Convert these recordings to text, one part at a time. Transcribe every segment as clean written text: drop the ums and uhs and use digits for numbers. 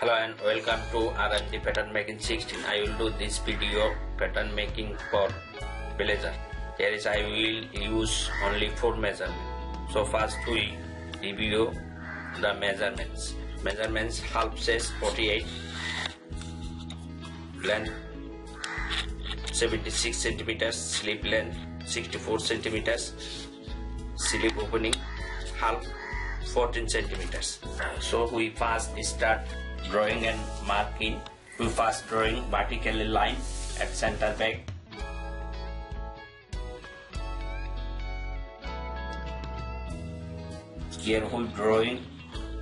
Hello and welcome to R&D pattern making 16. I will do this video pattern making for blazer. Here is I will use only 4 measurements. So first we review the measurements. Measurements: half chest-48, length 76 centimeters, sleeve length 64 centimeters, sleeve opening half 14 centimeters. So we first start drawing and marking. We first drawing vertically line at center back. Here we drawing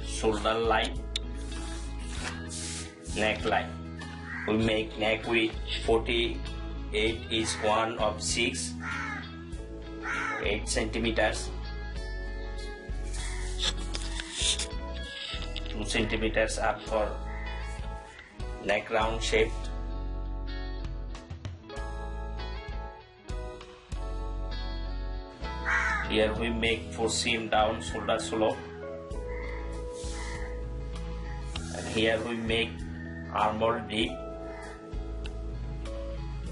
shoulder line, neck line. We make neck with 48 is 1 of 6, 8 centimeters, 2 centimeters up for neck round shape. Here we make 4 seam down shoulder slope, and here we make armhole deep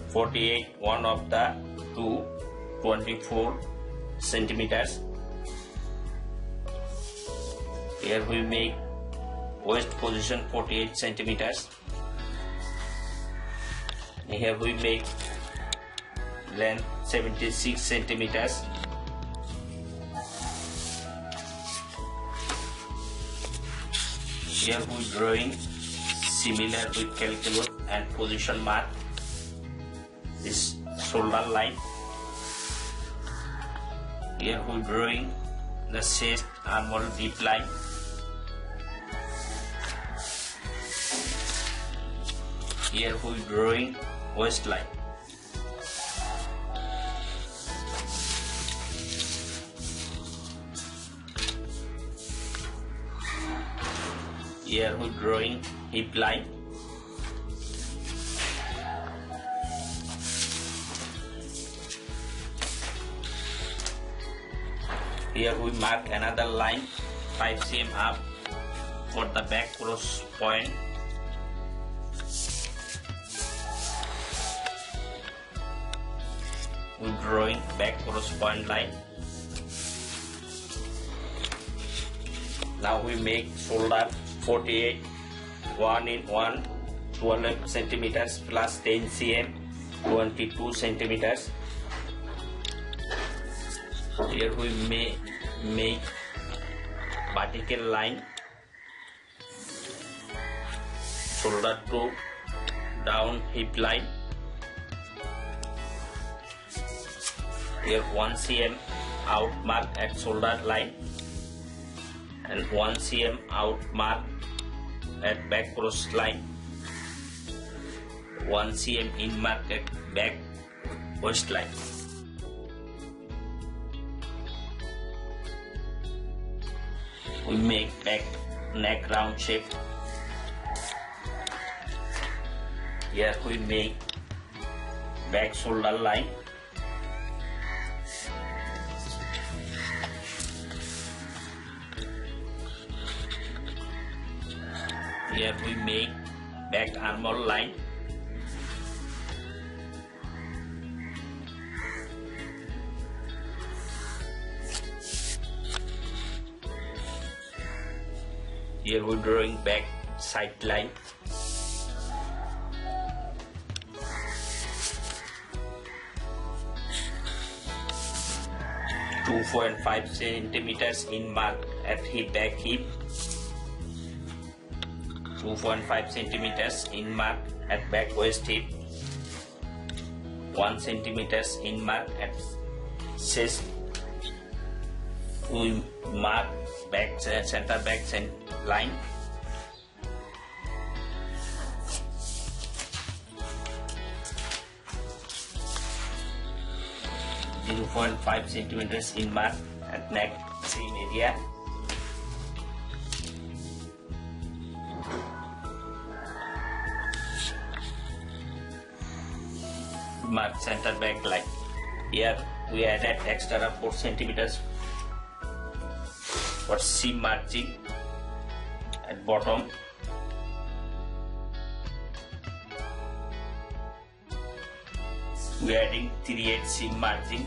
48, 1 of the 2, 24 centimeters. Here we make waist position 48 centimeters. Here we make length 76 centimeters. Here we drawing similar with calculus and position mark this shoulder line. Here we drawing the chest armhole deep line. Here we drawing waistline. Here we drawing hip line. Here we mark another line 5 cm up for the back cross point. We drawing back cross point line. Now we make shoulder 48, 1 in 1, 12 centimeters plus 10 cm, 22 centimeters. Here we make vertical line, shoulder to down hip line. Here 1 cm out mark at shoulder line and 1 cm out mark at back cross line, 1 cm in mark at back waistline. We make back neck round shape. Here we make back shoulder line. Here we make back armhole line. Here we drawing back side line. Two 4.5 centimeters in mark at hip back hip. 2.5 centimeters in mark at back waist hip, 1 centimeters in mark at chest. We mark back center back line. .5 centimeters in mark at neck seam area. Mark center back line. Here we added extra 4 centimeters for seam margin at bottom. we are adding 3/8 seam margin.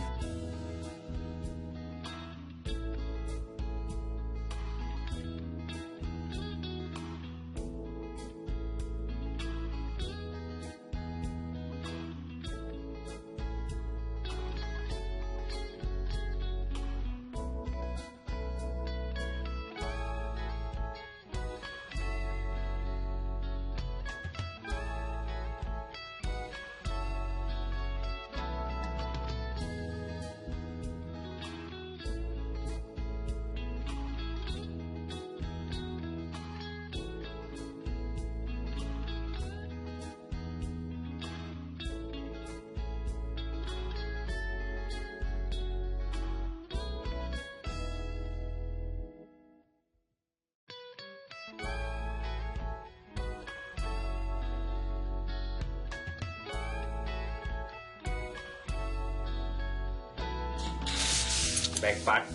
Back part.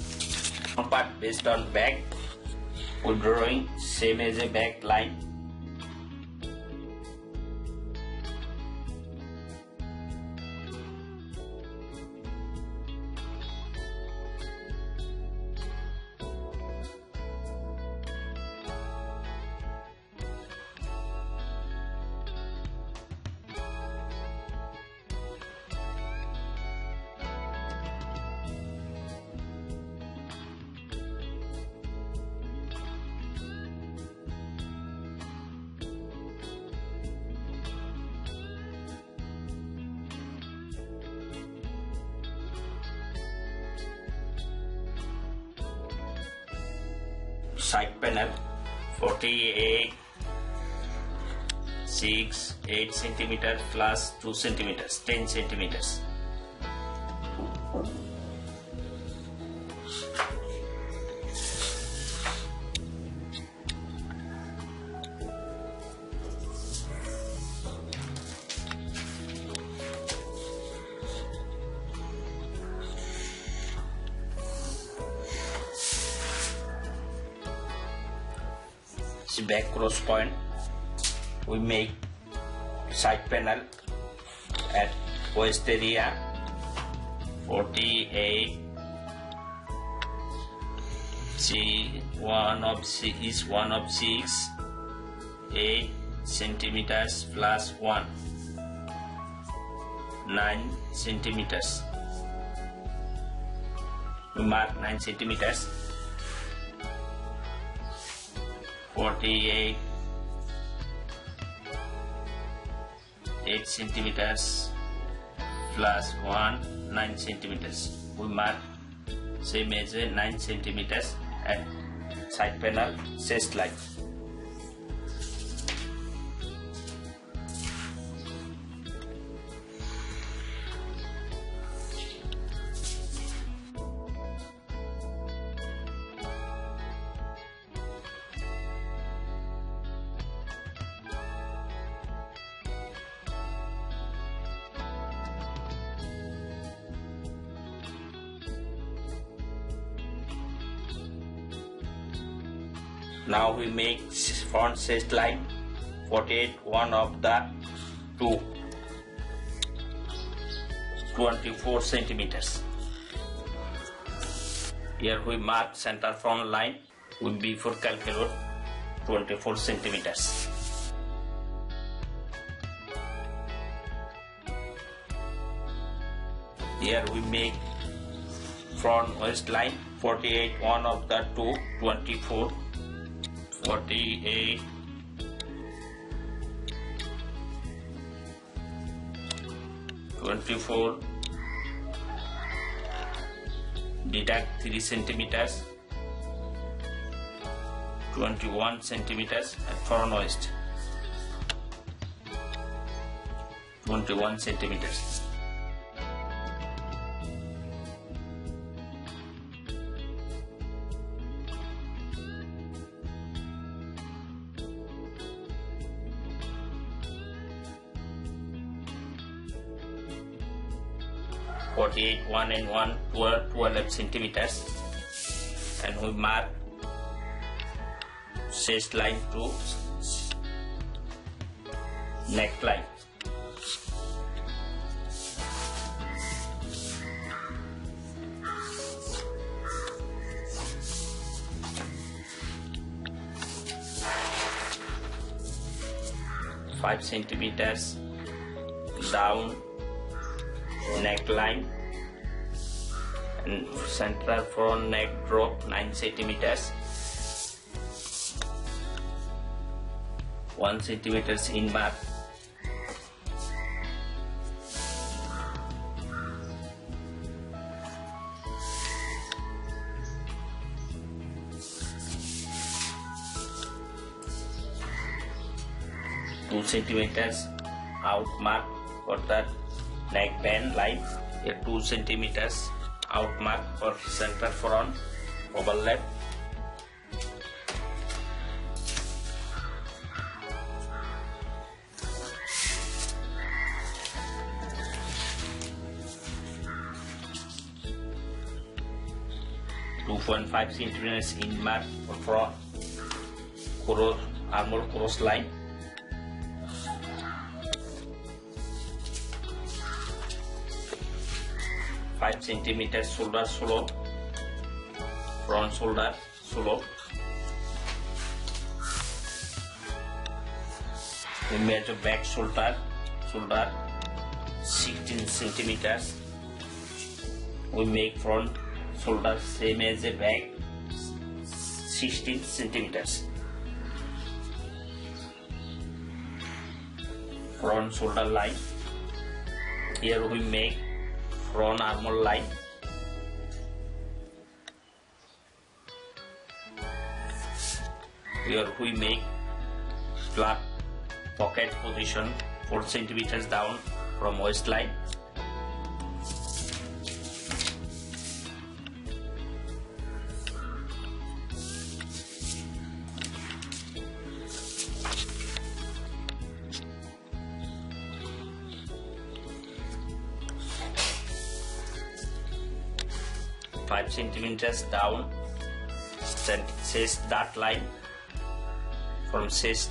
Front part based on back, we're drawing same as a back line. Side panel 48 6 8 centimeters plus 2 centimeters 10 centimeters. Back cross point, we make side panel at waist area 48 is 1 of 6 8 centimeters plus 1 9 centimeters. We mark 9 centimeters. 48 8 centimeters plus 1 9 centimeters. We mark same as 9 centimeters at side panel chest line. Now we make front chest line 48 one of the two 24 centimeters. Here we mark center front line with before calculate 24 centimeters. Here we make front waist line 48 one of the two 24 48 24 deduct 3 centimeters 21 centimeters at front waist 21 centimeters. .48 1 and 1 12 centimeters, and we mark chest line to neckline. 5 centimeters down neckline, and central front neck drop 9 centimeters, 1 centimeters in mark, two centimeters out mark for the neckband line. Here 2 centimeters out mark for center front overlap. .5 centimeters in mark for front armhole cross line. .5 centimeters shoulder slope, front shoulder slope. We measure back shoulder 16 centimeters. We make front shoulder same as a back 16 centimeters. Front shoulder line. Here we make front armhole line. Here we make slop pocket position 4 centimeters down from waistline. .5 centimeters down chest dot line from chest,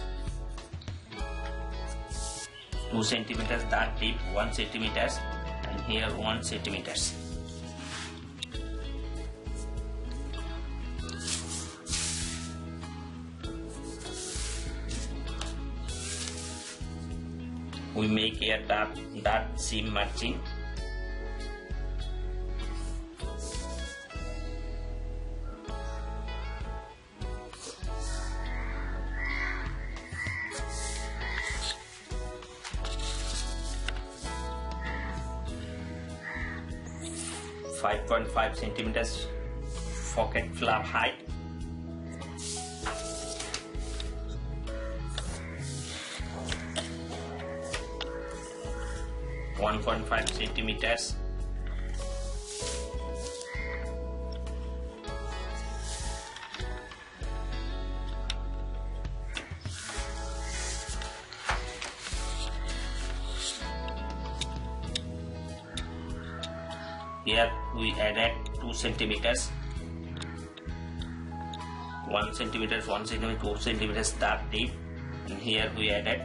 2 centimeters dot deep 1 centimeters, and here 1 centimeters. We make a dot seam margin. .5 centimeters pocket flap height. .5 centimeters here we added 2 centimeters, 1 centimeter, 1 centimeter, 2 centimeters dot deep, and here we added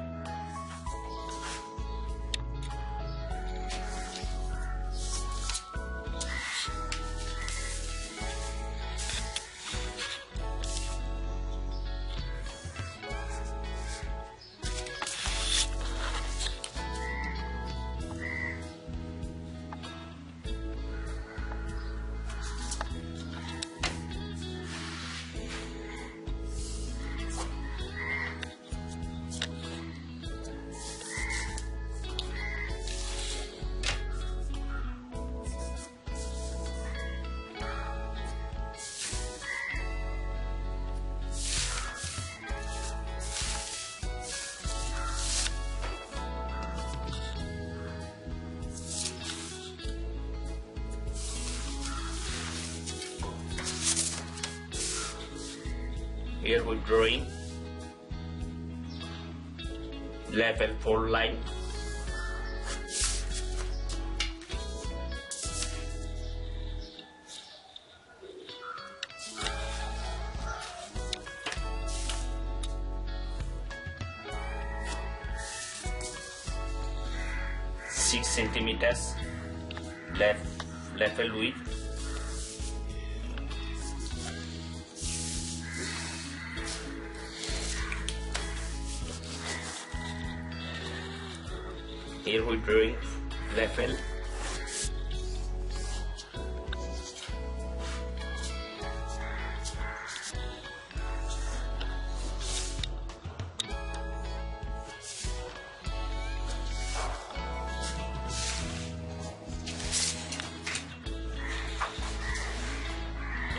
here we drawing level fold line. Six centimeters level width. Here we drawing raffle.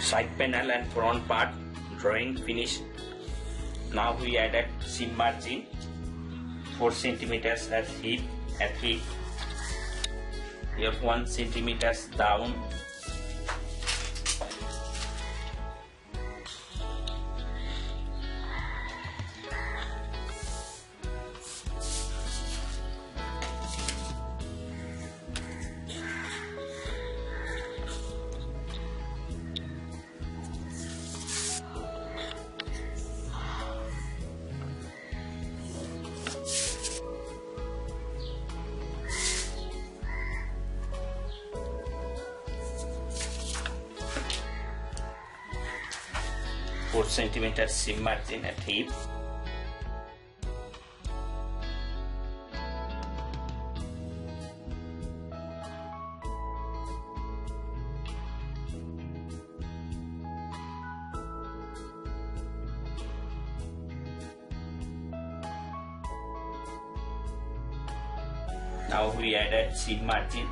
Side panel and front part drawing finished. Now we added seam margin 4 centimeters at hip. Here 1 centimeters down. Four centimeters seam margin at hip. Now we added seam margin.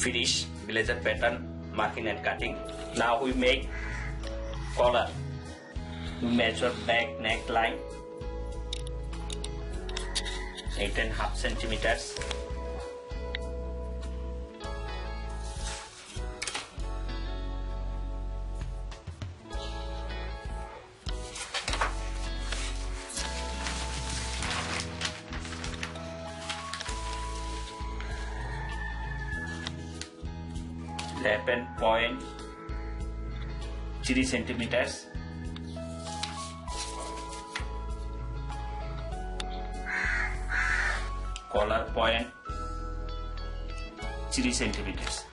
Finish blazer pattern marking and cutting. Now we make collar. We measure back neckline 8.5 centimeters. Lapel point 3 centimeters. Collar point 3 centimeters.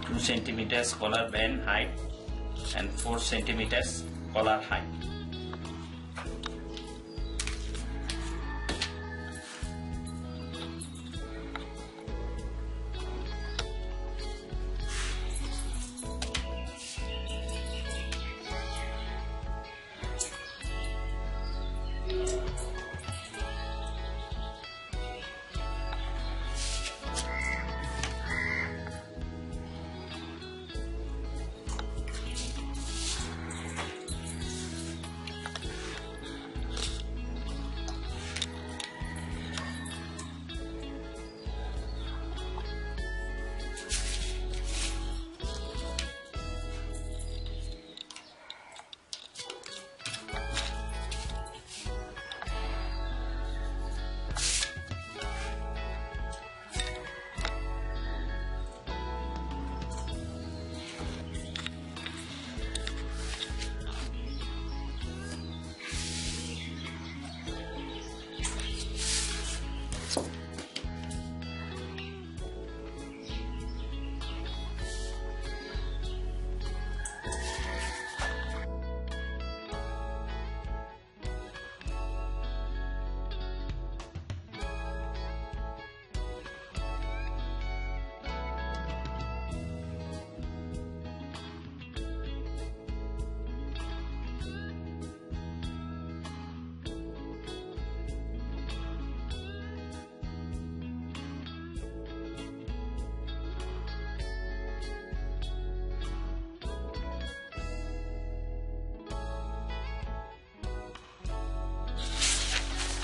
Two centimeters collar band height and 4 centimeters collar height.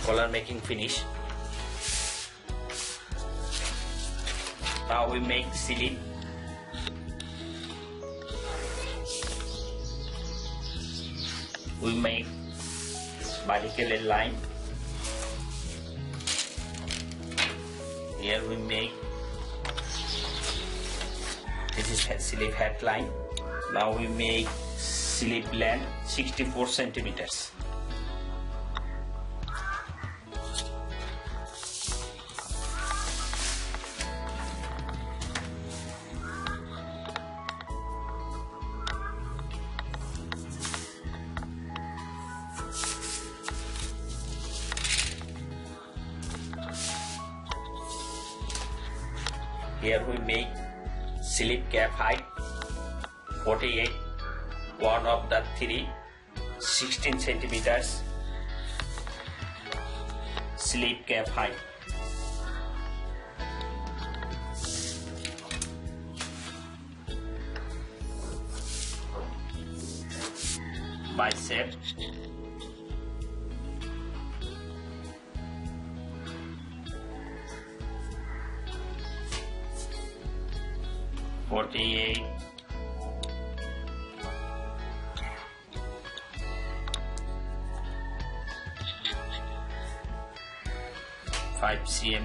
Collar making finish. Now we make slip. We make vertical line. Here we make, this is slip head line. Now we make slip length 64 centimeters. Here we make slip cap height 48, one of the three, 16 centimeters slip cap height. Bicep, .48, (5 cm)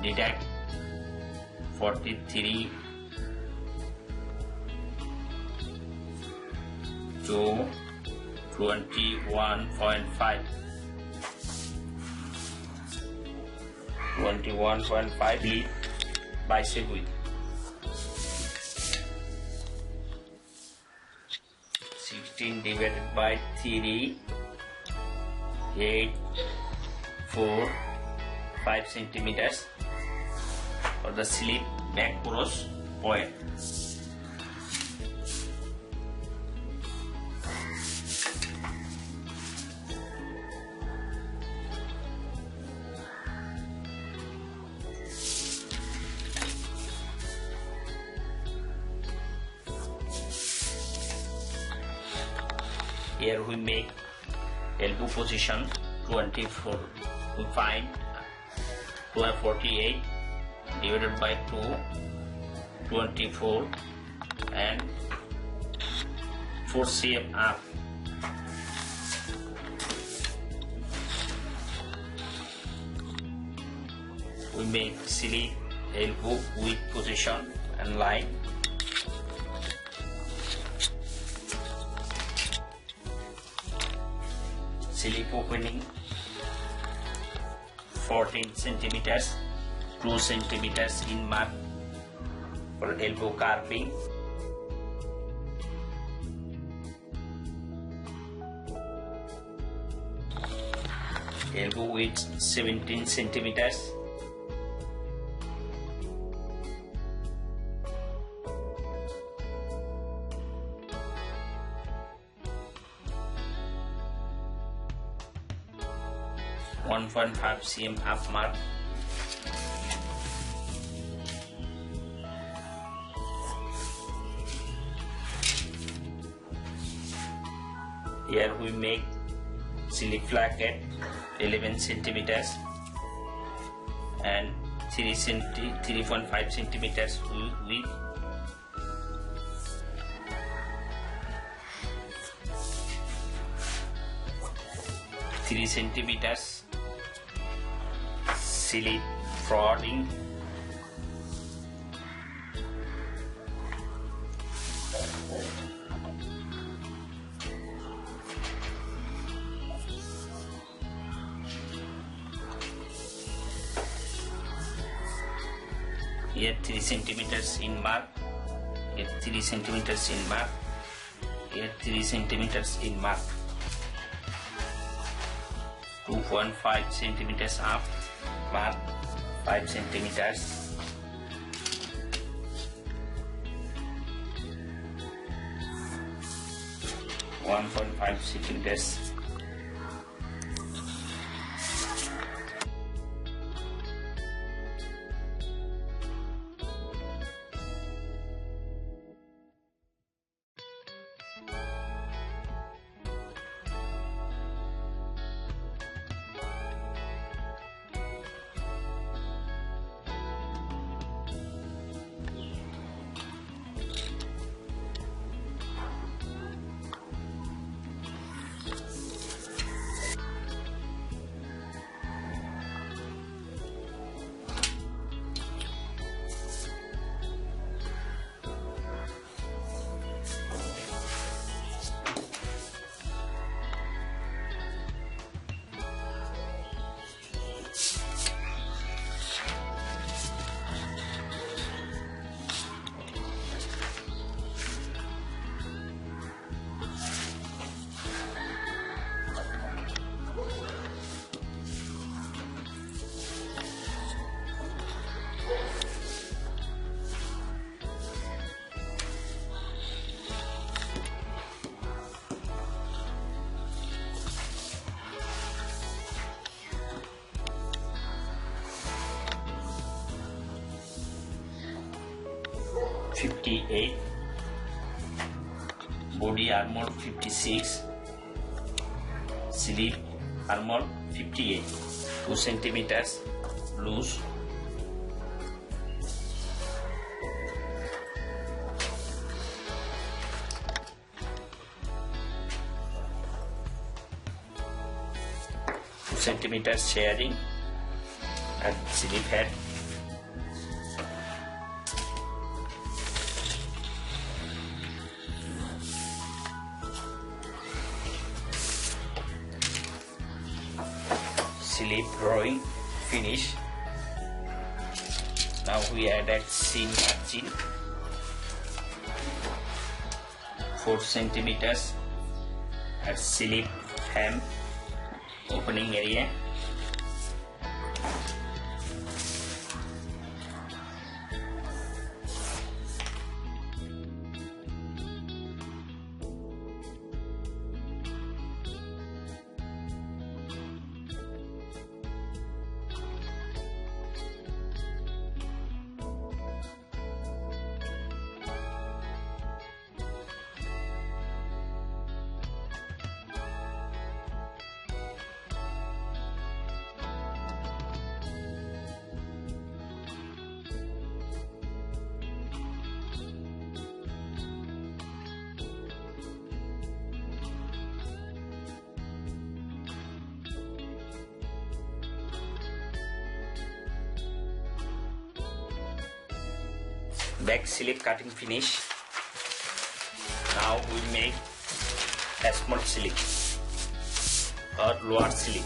deduct 43 to 21.5 lead bicep width 16 divided by 3, 8, 4, 5 centimeters for the slip back cross point. Here we make elbow position 24. We find 1248 divided by 2, 24 and 4 cm up. We make slip elbow width position and line. Slip opening 14 centimeters, 2 centimeters in mark for elbow carving. Elbow width 17 centimeters. .5 cm up mark. Here we make slip flacket 11 centimeters and 3.5 centimeters width. Three centimeters slip prodding. here 3 centimeters in mark, here 3 centimeters in mark, here 3 centimeters in mark, 2.5 centimeters up, mark 5 centimeters, 1.5 centimeters, $58, body armhole 56, sleeve armhole 58, 2 centimeters loose, centimeters sharing at sleeve head, sleeve drawing finish. Now we add a seam margin 4 centimeters at sleeve hem opening area, back sleeve cutting finish. Now we make a small sleeve or lower sleeve.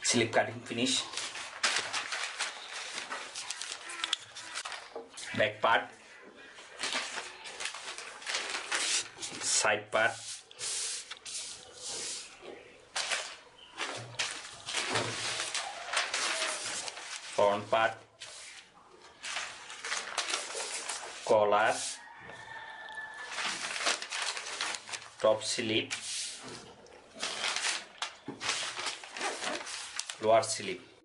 slip cutting finish. Back part, side part, front part, collar, top slip, lower slip.